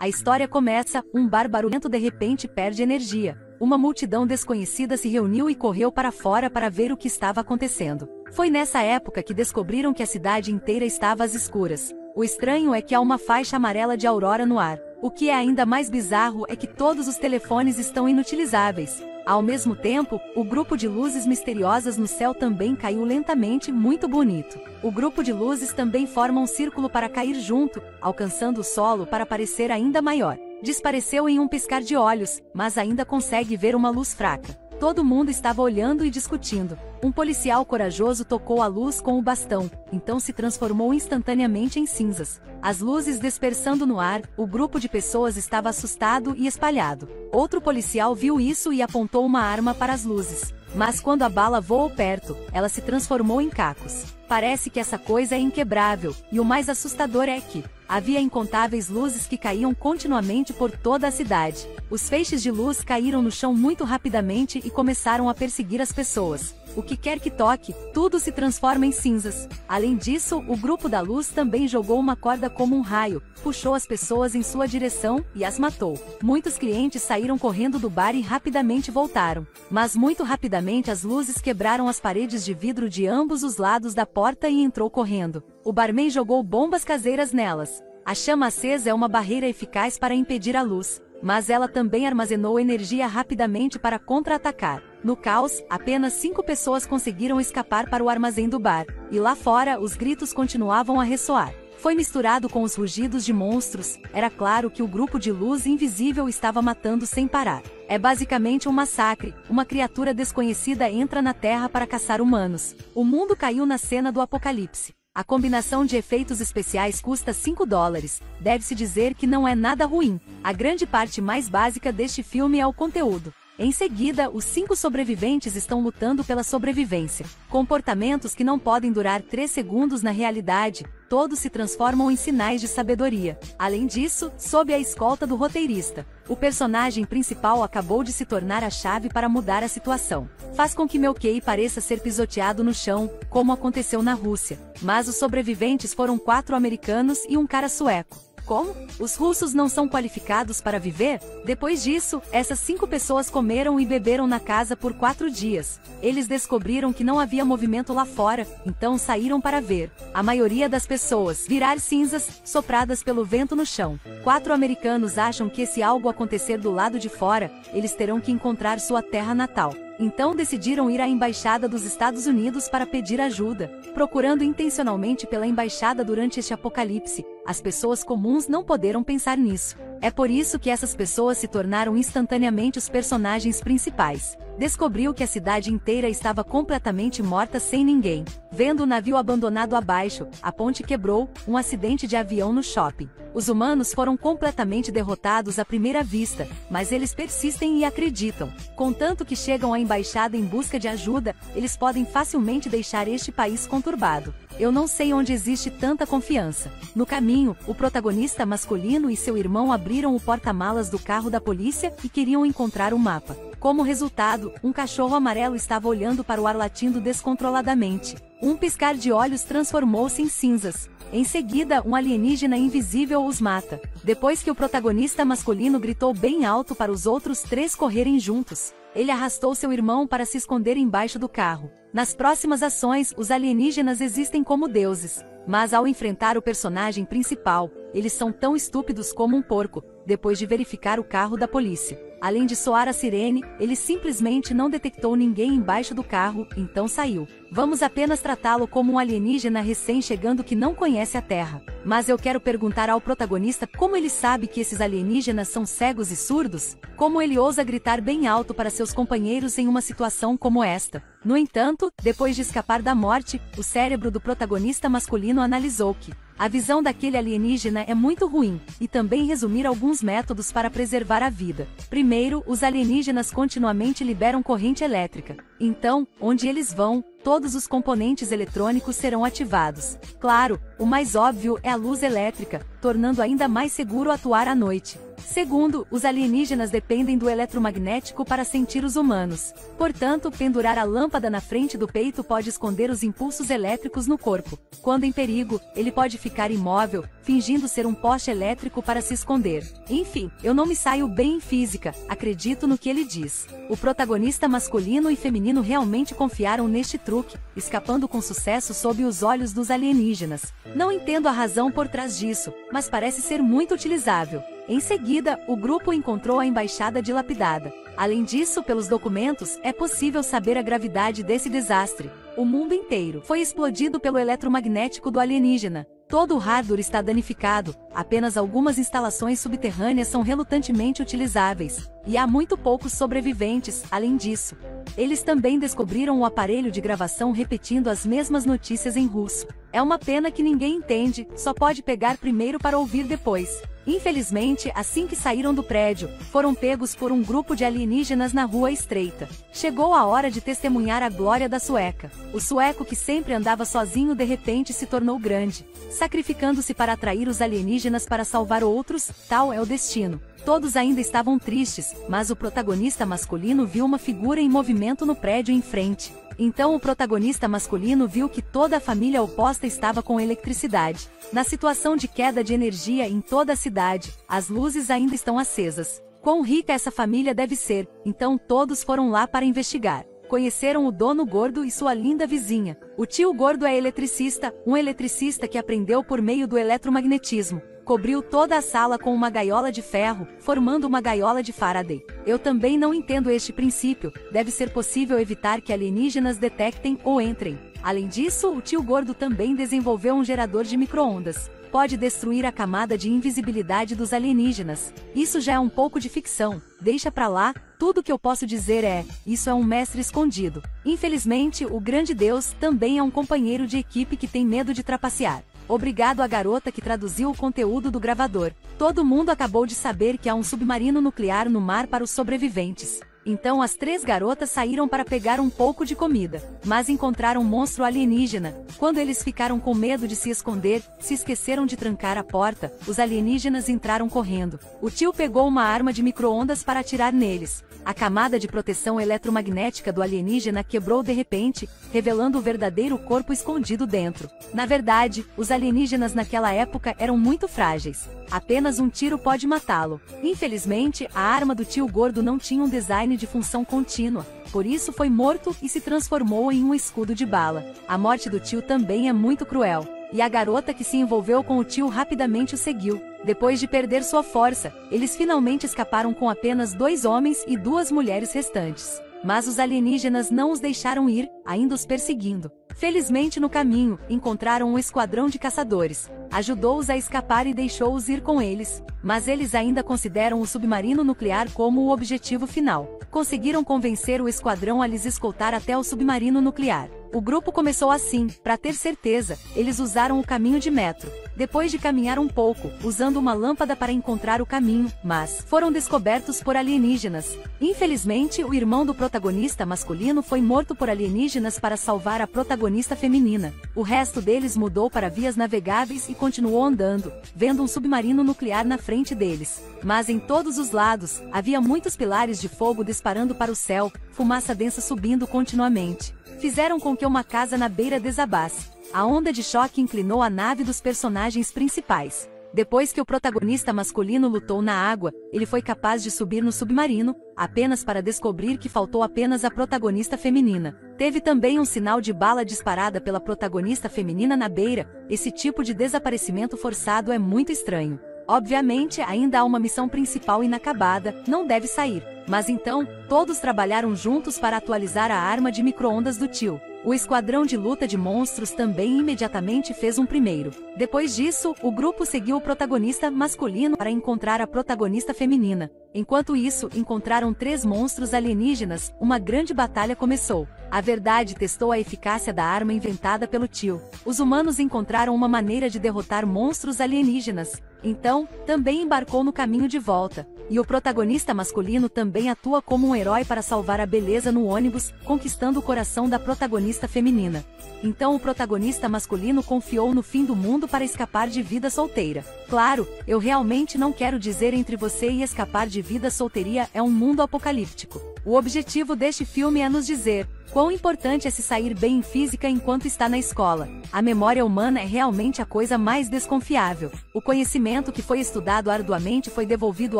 A história começa, um bar barulhento de repente perde energia. Uma multidão desconhecida se reuniu e correu para fora para ver o que estava acontecendo. Foi nessa época que descobriram que a cidade inteira estava às escuras. O estranho é que há uma faixa amarela de aurora no ar. O que é ainda mais bizarro é que todos os telefones estão inutilizáveis. Ao mesmo tempo, o grupo de luzes misteriosas no céu também caiu lentamente, muito bonito. O grupo de luzes também forma um círculo para cair junto, alcançando o solo para parecer ainda maior. Desapareceu em um piscar de olhos, mas ainda consegue ver uma luz fraca. Todo mundo estava olhando e discutindo. Um policial corajoso tocou a luz com o bastão, então se transformou instantaneamente em cinzas. As luzes dispersando no ar, o grupo de pessoas estava assustado e espalhado. Outro policial viu isso e apontou uma arma para as luzes. Mas quando a bala voou perto, ela se transformou em cacos. Parece que essa coisa é inquebrável, e o mais assustador é que havia incontáveis luzes que caíam continuamente por toda a cidade. Os feixes de luz caíram no chão muito rapidamente e começaram a perseguir as pessoas. O que quer que toque, tudo se transforma em cinzas. Além disso, o grupo da luz também jogou uma corda como um raio, puxou as pessoas em sua direção e as matou. Muitos clientes saíram correndo do bar e rapidamente voltaram. Mas muito rapidamente as luzes quebraram as paredes de vidro de ambos os lados da porta e entrou correndo. O barman jogou bombas caseiras nelas. A chama acesa é uma barreira eficaz para impedir a luz, mas ela também armazenou energia rapidamente para contra-atacar. No caos, apenas 5 pessoas conseguiram escapar para o armazém do bar, e lá fora os gritos continuavam a ressoar. Foi misturado com os rugidos de monstros, era claro que o grupo de luz invisível estava matando sem parar. É basicamente um massacre, uma criatura desconhecida entra na Terra para caçar humanos. O mundo caiu na cena do apocalipse. A combinação de efeitos especiais custa $5. Deve-se dizer que não é nada ruim. A grande parte mais básica deste filme é o conteúdo. Em seguida, os 5 sobreviventes estão lutando pela sobrevivência. Comportamentos que não podem durar 3 segundos na realidade, todos se transformam em sinais de sabedoria. Além disso, sob a escolta do roteirista, o personagem principal acabou de se tornar a chave para mudar a situação. Faz com que Melkei pareça ser pisoteado no chão, como aconteceu na Rússia. Mas os sobreviventes foram 4 americanos e um cara sueco. Como? Os russos não são qualificados para viver? Depois disso, essas 5 pessoas comeram e beberam na casa por 4 dias. Eles descobriram que não havia movimento lá fora, então saíram para ver. A maioria das pessoas virar cinzas, sopradas pelo vento no chão. 4 americanos acham que se algo acontecer do lado de fora, eles terão que encontrar sua terra natal. Então decidiram ir à embaixada dos Estados Unidos para pedir ajuda, procurando intencionalmente pela embaixada durante este apocalipse. As pessoas comuns não puderam pensar nisso. É por isso que essas pessoas se tornaram instantaneamente os personagens principais. Descobriu que a cidade inteira estava completamente morta sem ninguém. Vendo o navio abandonado abaixo, a ponte quebrou, um acidente de avião no shopping. Os humanos foram completamente derrotados à primeira vista, mas eles persistem e acreditam. Contanto que chegam à embaixada em busca de ajuda, eles podem facilmente deixar este país conturbado. Eu não sei onde existe tanta confiança. No caminho, o protagonista masculino e seu irmão abriram o porta-malas do carro da polícia e queriam encontrar o mapa. Como resultado, um cachorro amarelo estava olhando para o ar latindo descontroladamente. Um piscar de olhos transformou-se em cinzas. Em seguida, um alienígena invisível os mata. Depois que o protagonista masculino gritou bem alto para os outros 3 correrem juntos, ele arrastou seu irmão para se esconder embaixo do carro. Nas próximas ações, os alienígenas existem como deuses. Mas ao enfrentar o personagem principal, eles são tão estúpidos como um porco, depois de verificar o carro da polícia. Além de soar a sirene, ele simplesmente não detectou ninguém embaixo do carro, então saiu. Vamos apenas tratá-lo como um alienígena recém-chegando que não conhece a Terra. Mas eu quero perguntar ao protagonista como ele sabe que esses alienígenas são cegos e surdos? Como ele ousa gritar bem alto para seus companheiros em uma situação como esta? No entanto, depois de escapar da morte, o cérebro do protagonista masculino analisou que a visão daquele alienígena é muito ruim, e também resumir alguns métodos para preservar a vida. Primeiro, os alienígenas continuamente liberam corrente elétrica. Então, onde eles vão, todos os componentes eletrônicos serão ativados. Claro, o mais óbvio é a luz elétrica, tornando ainda mais seguro atuar à noite. Segundo, os alienígenas dependem do eletromagnético para sentir os humanos. Portanto, pendurar a lâmpada na frente do peito pode esconder os impulsos elétricos no corpo. Quando em perigo, ele pode ficar imóvel, fingindo ser um poste elétrico para se esconder. Enfim, eu não me saio bem em física, acredito no que ele diz. O protagonista masculino e feminino realmente confiaram neste truque, escapando com sucesso sob os olhos dos alienígenas. Não entendo a razão por trás disso, mas parece ser muito utilizável. Em seguida, o grupo encontrou a embaixada dilapidada. Além disso, pelos documentos, é possível saber a gravidade desse desastre. O mundo inteiro foi explodido pelo eletromagnético do alienígena. Todo o hardware está danificado, apenas algumas instalações subterrâneas são relutantemente utilizáveis, e há muito poucos sobreviventes, além disso. Eles também descobriram o aparelho de gravação repetindo as mesmas notícias em russo. É uma pena que ninguém entende, só pode pegar primeiro para ouvir depois. Infelizmente, assim que saíram do prédio, foram pegos por um grupo de alienígenas na rua estreita. Chegou a hora de testemunhar a glória da sueca. O sueco que sempre andava sozinho de repente se tornou grande, sacrificando-se para atrair os alienígenas para salvar outros, tal é o destino. Todos ainda estavam tristes, mas o protagonista masculino viu uma figura em movimento no prédio em frente. Então o protagonista masculino viu que toda a família oposta estava com eletricidade. Na situação de queda de energia em toda a cidade, as luzes ainda estão acesas. Quão rica essa família deve ser, então todos foram lá para investigar. Conheceram o dono gordo e sua linda vizinha. O tio gordo é eletricista, um eletricista que aprendeu por meio do eletromagnetismo. Cobriu toda a sala com uma gaiola de ferro, formando uma gaiola de Faraday. Eu também não entendo este princípio, deve ser possível evitar que alienígenas detectem ou entrem. Além disso, o tio gordo também desenvolveu um gerador de micro-ondas. Pode destruir a camada de invisibilidade dos alienígenas. Isso já é um pouco de ficção, deixa pra lá, tudo que eu posso dizer é, isso é um mestre escondido. Infelizmente, o grande Deus também é um companheiro de equipe que tem medo de trapacear. Obrigado à garota que traduziu o conteúdo do gravador. Todo mundo acabou de saber que há um submarino nuclear no mar para os sobreviventes. Então as 3 garotas saíram para pegar um pouco de comida, mas encontraram um monstro alienígena. Quando eles ficaram com medo de se esconder, se esqueceram de trancar a porta, os alienígenas entraram correndo. O tio pegou uma arma de micro-ondas para atirar neles. A camada de proteção eletromagnética do alienígena quebrou de repente, revelando o verdadeiro corpo escondido dentro. Na verdade, os alienígenas naquela época eram muito frágeis. Apenas um tiro pode matá-lo. Infelizmente, a arma do tio gordo não tinha um design de função contínua, por isso foi morto e se transformou em um escudo de bala. A morte do tio também é muito cruel. E a garota que se envolveu com o tio rapidamente o seguiu. Depois de perder sua força, eles finalmente escaparam com apenas 2 homens e 2 mulheres restantes. Mas os alienígenas não os deixaram ir, ainda os perseguindo. Felizmente no caminho, encontraram um esquadrão de caçadores. Ajudou-os a escapar e deixou-os ir com eles. Mas eles ainda consideram o submarino nuclear como o objetivo final. Conseguiram convencer o esquadrão a lhes escoltar até o submarino nuclear. O grupo começou assim, para ter certeza, eles usaram o caminho de metro. Depois de caminhar um pouco, usando uma lâmpada para encontrar o caminho, mas foram descobertos por alienígenas. Infelizmente, o irmão do protagonista masculino foi morto por alienígenas para salvar a protagonista feminina. O resto deles mudou para vias navegáveis e continuou andando, vendo um submarino nuclear na frente deles. Mas em todos os lados, havia muitos pilares de fogo disparando para o céu, fumaça densa subindo continuamente. Fizeram com que uma casa na beira desabasse. A onda de choque inclinou a nave dos personagens principais. Depois que o protagonista masculino lutou na água, ele foi capaz de subir no submarino, apenas para descobrir que faltou apenas a protagonista feminina. Teve também um sinal de bala disparada pela protagonista feminina na beira. Esse tipo de desaparecimento forçado é muito estranho. Obviamente, ainda há uma missão principal inacabada, não deve sair. Mas então, todos trabalharam juntos para atualizar a arma de micro-ondas do tio. O esquadrão de luta de monstros também imediatamente fez um primeiro. Depois disso, o grupo seguiu o protagonista masculino para encontrar a protagonista feminina. Enquanto isso, encontraram 3 monstros alienígenas, uma grande batalha começou. A verdade testou a eficácia da arma inventada pelo tio. Os humanos encontraram uma maneira de derrotar monstros alienígenas. Então, também embarcou no caminho de volta. E o protagonista masculino também atua como um herói para salvar a beleza no ônibus, conquistando o coração da protagonista feminina. Então o protagonista masculino confiou no fim do mundo para escapar de vida solteira. Claro, eu realmente não quero dizer entre você e escapar de vida solteira é um mundo apocalíptico. O objetivo deste filme é nos dizer quão importante é se sair bem em física enquanto está na escola. A memória humana é realmente a coisa mais desconfiável. O conhecimento que foi estudado arduamente foi devolvido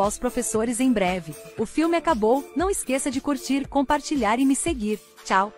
aos professores em breve. O filme acabou, não esqueça de curtir, compartilhar e me seguir. Tchau!